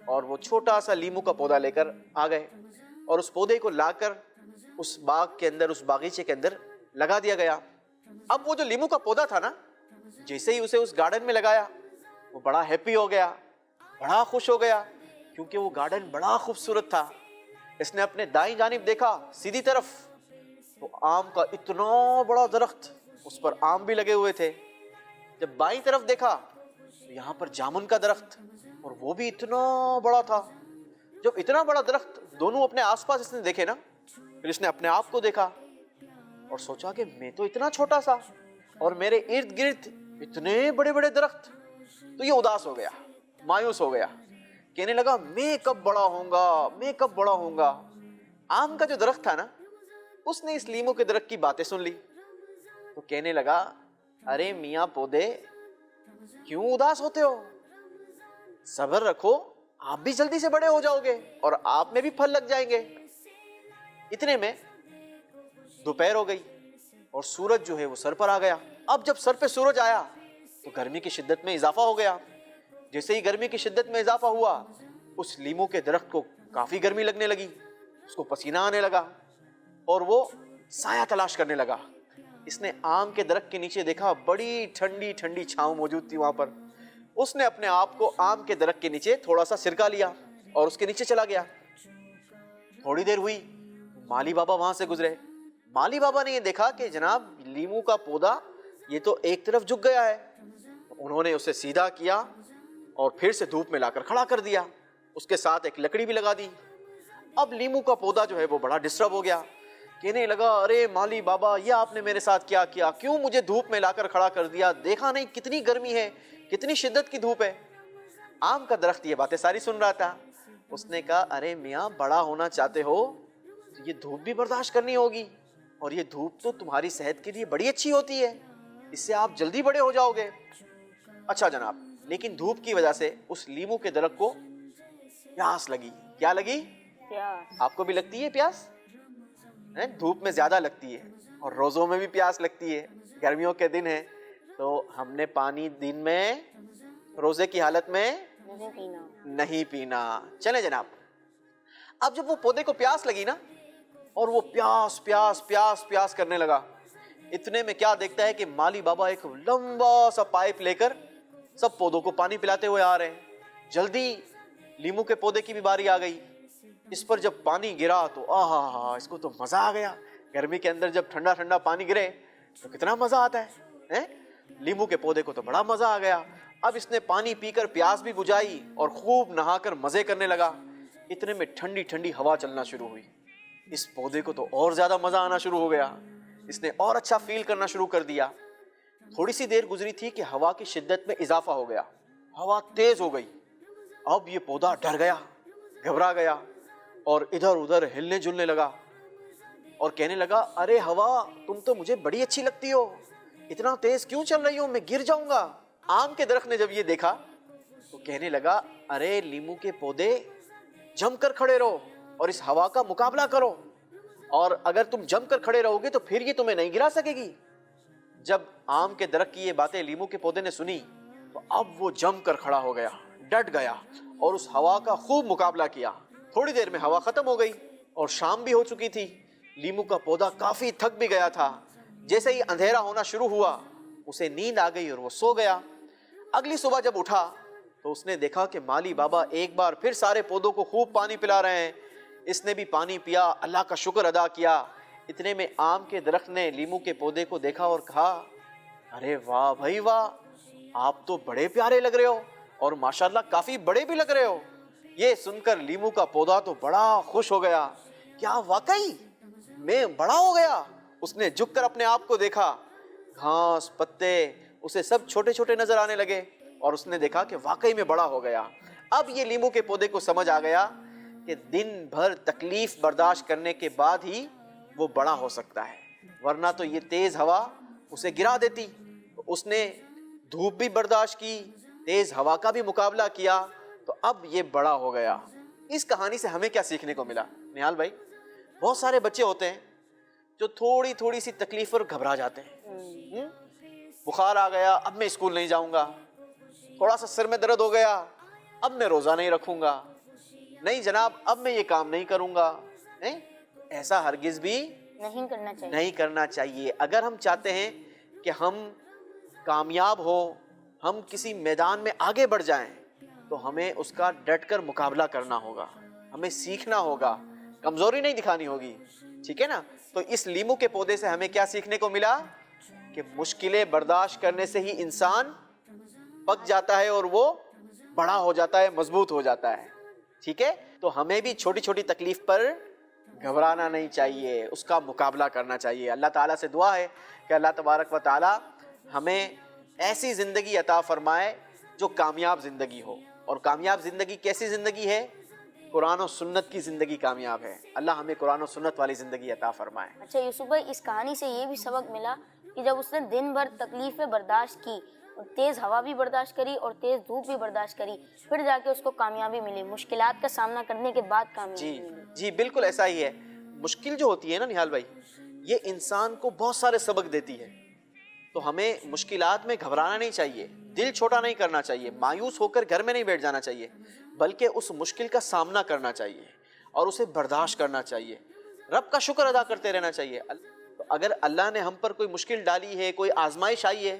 اور وہ چھوٹا سا لیمو کا پودا لے کر آ گئے، اور اس پودے کو لا کر اس باغ کے اندر، اس باغیچے کے اندر لگا دیا گیا. اب وہ جو لیمو کا پودا تھا نا، جیسے ہی اسے اس گارڈن میں لگایا، وہ بڑا ہیپی ہو گیا، بڑا خوش ہو گیا، کیونکہ وہ گارڈن بڑا خوبصورت تھا. اس نے اپنے دائیں جانب دیکھا سیدھی طرف، تو آم کا اتنا بڑا درخت، اس پر آم بھی لگے ہوئے تھے. جب بائیں طرف دیکھا تو یہاں پر جامن کا درخت، اور وہ بھی اتنا بڑا تھا. جب اتنا بڑا درخت دونوں اپنے آس پاس اس نے دیکھے نا، پھر اس نے اپنے آپ کو دیکھا اور سوچا کہ میں تو اتنا چھوٹا سا، اور میرے ارد گرد اتنے بڑے بڑے درخت. تو یہ اداس ہو گیا، مایوس ہو گیا، کہنے لگا میں کب بڑا ہوں گا، میں کب بڑا ہوں گا. آم کا جو درخت تھا نا، اس نے اس لیمو کے درخت کی باتیں سن لی، تو کہنے لگا ارے میاں پودے، کیوں اداس ہوتے ہو؟ صبر رکھو، آپ بھی جلدی سے بڑے ہو جاؤ گے اور آپ میں بھی پھل لگ جائیں گے. اتنے میں دوپہر ہو گئی اور سورج جو ہے وہ سر پر آ گیا. اب جب سر پہ سورج آیا تو گرمی کی شدت میں اضافہ ہو گیا. جیسے ہی گرمی کی شدت میں اضافہ ہوا، اس لیمو کے درخت کو کافی گرمی لگنے لگی، اس کو پسینہ آنے لگا اور وہ سایہ تلاش کرنے لگا. اس نے آم کے درخت کے نیچے دیکھا، بڑی ٹھنڈی ٹھنڈی چھاؤں موجود تھی وہاں پر. اس نے اپنے آپ کو آم کے درخت کے نیچے تھوڑا سا سرکا لیا اور اس کے نیچے چلا گیا. تھوڑی دیر ہوئی، مالی بابا وہاں سے گزرے. مالی بابا نے یہ دیکھا کہ جناب لیمو کا پودا یہ تو ایک طرف جھک گیا ہے. انہوں نے اسے سیدھا کیا اور پھر سے دھوپ میں لا کر کھڑا کر دیا، اس کے ساتھ ایک لکڑی بھی لگا دی. اب لیمو کا پودا جو ہے وہ بڑا ڈسٹرب ہو گیا، کہنے لگا ارے مالی بابا، یہ آپ نے میرے ساتھ کیا کیا؟ کیوں مجھے دھوپ میں لا کر کھڑا کر دیا؟ دیکھا نہیں کتنی گرمی ہے، کتنی شدت کی دھوپ ہے. آم کا درخت یہ باتیں ساری سن رہا تھا. اس نے کہا ارے میاں، بڑا ہونا چاہتے ہو تو یہ دھوپ بھی برداشت کرنی ہوگی، اور یہ دھوپ تو تمہاری صحت کے لیے بڑی اچھی ہوتی ہے، اس سے آپ جلدی بڑے ہو جاؤ گے. اچھا جناب، لیکن دھوپ کی وجہ سے اس لیمو کے درخت کو پیاس لگی. کیا لگی؟ آپ کو بھی لگتی ہے پیاس؟ دھوپ میں زیادہ لگتی ہے اور روزوں میں بھی پیاس لگتی ہے. گرمیوں کے دن ہیں تو ہم نے پانی دن میں روزے کی حالت میں نہیں پینا. چلیں جناب، اب جب وہ پودے کو پیاس لگی نا، اور وہ پیاس پیاس پیاس پیاس کرنے لگا، اتنے میں کیا دیکھتا ہے کہ مالی بابا ایک لمبا سا پائپ لے کر سب پودوں کو پانی پلاتے ہوئے آ رہے ہیں. جلدی لیمو کے پودے کی بھی باری آ گئی. اس پر جب پانی گرا تو آہا، اس کو تو مزہ آ گیا. گرمی کے اندر جب ٹھنڈا ٹھنڈا پانی گرے تو کتنا مزہ آتا ہے. لیمو کے پودے کو تو بڑا مزہ آ گیا. اب اس نے پانی پی کر پیاس بھی بجھائی اور خوب نہا کر مزے کرنے لگا. اتنے میں ٹھنڈی ٹھنڈی ہوا چلنا شروع ہوئی. اس پودے کو تو اور زیادہ مزہ آنا شروع ہو گیا. اس نے اور اچھا فیل کرنا شروع کر دیا. تھوڑی سی دیر گزری تھی کہ ہوا کی شدت میں اضافہ ہو گیا، ہوا تیز ہو گئی. اب یہ پودا ڈر گیا, گھبرا گیا اور ادھر ادھر ہلنے جلنے لگا اور کہنے لگا ارے ہوا تم تو مجھے بڑی اچھی لگتی ہو, اتنا تیز کیوں چل رہی ہو, میں گر جاؤں گا. آم کے درخت نے جب یہ دیکھا تو کہنے لگا ارے لیمو کے پودے جم کر کھڑے رہو اور اس ہوا کا مقابلہ کرو, اور اگر تم جم کر کھڑے رہو گے تو پھر یہ تمہیں نہیں گرا سکے گی. جب آم کے درخت کی یہ باتیں لیمو کے پودے نے سنی تو اب وہ جم کر کھڑا ہو گیا, ڈٹ گیا اور اس ہوا کا خوب مقابلہ کیا. تھوڑی دیر میں ہوا ختم ہو گئی اور شام بھی ہو چکی تھی. لیمو کا پودا کافی تھک بھی گیا تھا. جیسے ہی اندھیرا ہونا شروع ہوا اسے نیند آ گئی اور وہ سو گیا. اگلی صبح جب اٹھا تو اس نے دیکھا کہ مالی بابا ایک بار پھر سارے پودوں کو خوب پانی پلا رہے ہیں. اس نے بھی پانی پیا, اللہ کا شکر ادا کیا. اتنے میں آم کے درخت نے لیمو کے پودے کو دیکھا اور کہا ارے واہ بھائی واہ, آپ تو بڑے پیارے لگ رہے ہو اور ماشاءاللہ کافی بڑے بھی لگ رہے ہو. یہ سن کر لیمو کا پودا تو بڑا خوش ہو گیا, کیا واقعی میں بڑا ہو گیا. اس نے جھک کر اپنے آپ کو دیکھا, گھاس پتے اسے سب چھوٹے چھوٹے نظر آنے لگے اور اس نے دیکھا کہ واقعی میں بڑا ہو گیا. اب یہ لیمو کے پودے کو سمجھ آ گیا کہ دن بھر تکلیف برداشت کرنے کے بعد ہی وہ بڑا ہو سکتا ہے, ورنہ تو یہ تیز ہوا اسے گرا دیتی. اس نے دھوپ بھی برداشت کی, تیز ہوا کا بھی مقابلہ کیا, تو اب یہ بڑا ہو گیا. اس کہانی سے ہمیں کیا سیکھنے کو ملا نہال بھائی؟ بہت سارے بچے ہوتے ہیں جو تھوڑی تھوڑی سی تکلیف پر گھبرا جاتے ہیں. بخار آ گیا, اب میں اسکول نہیں جاؤں گا. تھوڑا سا سر میں درد ہو گیا, اب میں روزہ نہیں رکھوں گا. نہیں جناب, اب میں یہ کام نہیں کروں گا. ایسا ہرگز بھی نہیں کرنا چاہیے. اگر ہم چاہتے ہیں کہ ہم کامیاب ہو, ہم کسی میدان میں آگے بڑھ جائیں, تو ہمیں اس کا ڈٹ کر مقابلہ کرنا ہوگا, ہمیں سیکھنا ہوگا, کمزوری نہیں دکھانی ہوگی. ٹھیک ہے نا؟ تو اس لیمو کے پودے سے ہمیں کیا سیکھنے کو ملا کہ مشکلیں برداشت کرنے سے ہی انسان پک جاتا ہے اور وہ بڑا ہو جاتا ہے, مضبوط ہو جاتا ہے. ٹھیک ہے؟ تو ہمیں بھی چھوٹی چھوٹی تکلیف پر گھبرانا نہیں چاہیے, اس کا مقابلہ کرنا چاہیے. اللہ تعالیٰ سے دعا ہے کہ اللہ تبارک و تعالیٰ ہمیں ایسی زندگی عطا فرمائے جو کامیاب زندگی ہو. اور کامیاب زندگی کیسی زندگی ہے؟ قرآن و سنت کی زندگی کامیاب ہے. اللہ ہمیں قرآن و سنت والی زندگی عطا فرمائے. اچھا یوسف بھائی, اس کہانی سے یہ بھی سبق ملا کہ جب اس نے دن بھر تکلیفیں برداشت کی, تیز ہوا بھی برداشت کری اور تیز دھوپ بھی برداشت کری, پھر جا کے اس کو کامیابی ملی. مشکلات کا سامنا کرنے کے بعد کامیابی ملی. جی بالکل ایسا ہی ہے. مشکل جو ہوتی ہے نا نہال بھائی, یہ انسان کو بہت سارے سبق دیتی ہے. تو ہمیں مشکلات میں گھبرانا نہیں چاہیے, دل چھوٹا نہیں کرنا چاہیے, مایوس ہو کر گھر میں نہیں بیٹھ جانا چاہیے, بلکہ اس مشکل کا سامنا کرنا چاہیے اور اسے برداشت کرنا چاہیے. رب کا شکر ادا کرتے رہنا چاہیے. اگر اللہ نے ہم پر کوئی مشکل ڈالی ہے, کوئی آزمائش آئی ہے,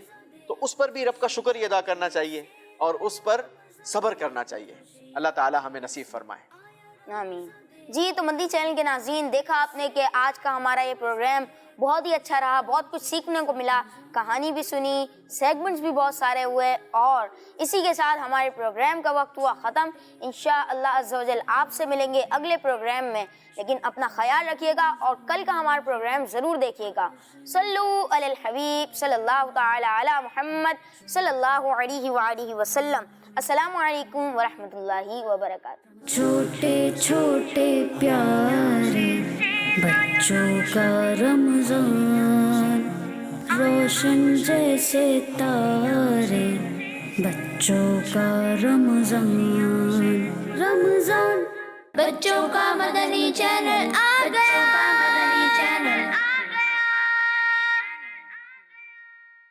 تو اس پر بھی رب کا شکر ہی ادا کرنا چاہیے اور اس پر صبر کرنا چاہیے. اللہ تعالی ہمیں نصیب فرمائے. آمین. جی تو مدنی چینل کے ناظرین, دیکھا آپ نے کہ آج کا ہمارا یہ پروگرام بہت ہی اچھا رہا, بہت کچھ سیکھنے کو ملا, کہانی بھی سنی, سیگمنٹس بھی بہت سارے ہوئے, اور اسی کے ساتھ ہمارے پروگرام کا وقت ہوا ختم. انشاءاللہ عز و جل آپ سے ملیں گے اگلے پروگرام میں, لیکن اپنا خیال رکھیے گا اور کل کا ہمارا پروگرام ضرور دیکھیے گا. صلو علی الحبیب صلی اللہ تعالی علی محمد صلی اللہ علیہ وآلہ وسلم. السلام علیکم ورحمۃ اللہ وبرکاتہ. چھوٹے چھوٹے پیارے بچوں کا رمضان, روشن جیسے تارے بچوں کا رمضان. رمضان بچوں کا مدنی چینل